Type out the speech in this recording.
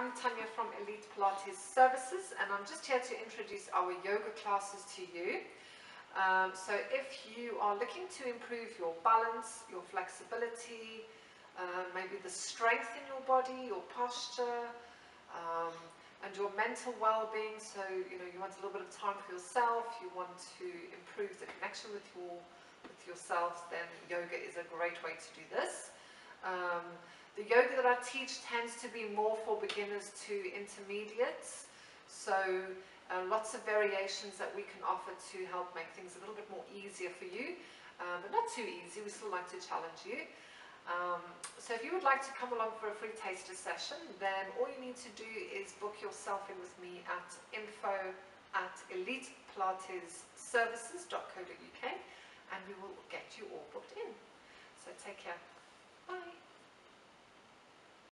I'm Tanya from Elite Pilates Services, and I'm just here to introduce our yoga classes to you. So if you are looking to improve your balance, your flexibility, maybe the strength in your body, your posture, and your mental well-being, so you want a little bit of time for yourself, you want to improve the connection with yourself, then yoga is a great way to do this. The yoga that I teach tends to be more for beginners to intermediates, so lots of variations that we can offer to help make things a little bit more easier for you, but not too easy. We still like to challenge you. So if you would like to come along for a free taster session, then all you need to do is book yourself in with me at info@elitepilatesservices.co.uk, and we will get you all booked in. So take care. Bye.